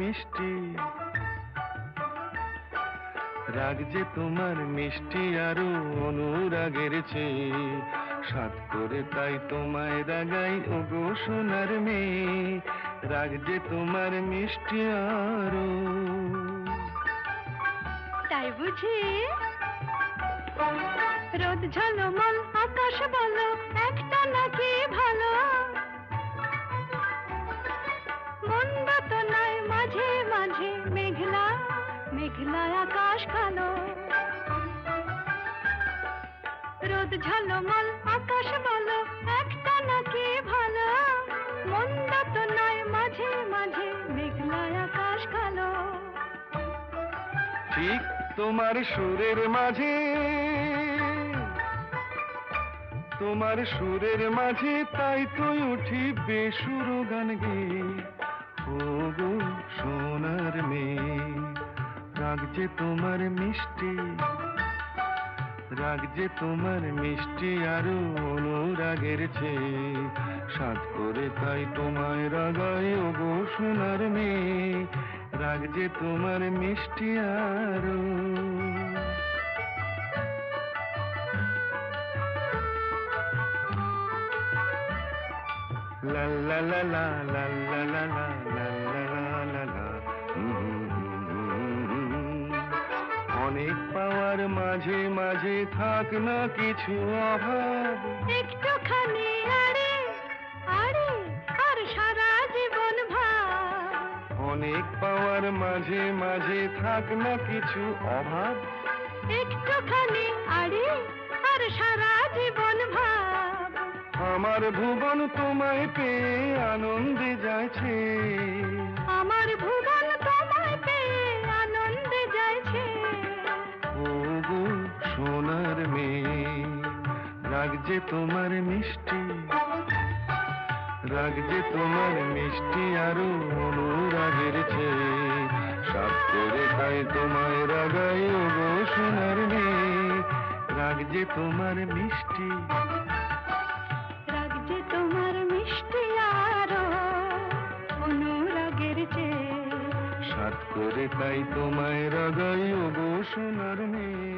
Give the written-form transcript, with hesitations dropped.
মিষ্টি, রাগ যে তোমার মিষ্টি আরো অনুরাগের চেয়ে, সাত করে তাই তোমায় রাগাই ওগো সোনার মেয়ে, রাগ যে তোমার মিষ্টি আরো। তাই বুঝি? রোদ ঝলমল আকাশ বলো একটা নাকি ভালো, মন্দ তো নয় মাঝে মাঝে মেঘলা মেঘলা আকাশ কালো। রোদ ঝলমল আকাশ বলো একটা নাকি ভালো, মন্দ তো নয় মাঝে মাঝে মেঘলা আকাশ কালো। ঠিক তোমার সুরের মাঝে, তোমার সুরের মাঝে তাই তো উঠি বেসুর গান গেয়ে, ও গো সোনার মেয়ে, রাগ যে তোমার মিষ্টি, রাগ যে তোমার মিষ্টি আরো অনুরাগের চেয়ে, সাত করে তাই তোমায় রাগাই ও গো সোনার মেয়ে, রাগ যে তোমার মিষ্টি আরো। লা লা লা লা লা লা লা লা লা লা লা লা। অনেক পাওয়ার মাঝে মাঝে থাক না কিছু অভাব, একটুখানি আরে আরে আর সারা জীবন ভাব। অনেক পাওয়ার মাঝে মাঝে থাক না কিছু অভাব, একটুখানি আরে আর সারা জীবন ভাব। আমার ভুবন তোমায় পেয়ে আনন্দে যাচ্ছে, আমার ভুবন তোমায় পেয়ে আনন্দে যাইছে। ও গো সোনার মেয়ে, রাগ যে তোমার মিষ্টি, রাগ যে তোমার মিষ্টি আরো অনুরাগের চেয়ে, সাত করে তাই তোমায় রাগাই ও গো সোনার মেয়ে, রাগ যে তোমার মিষ্টি, রাগ যে তোমার মিষ্টি আরো অনুরাগের চেয়ে, সাত করে তাই তোমায় রাগাই ও গো সোনার মেয়ে।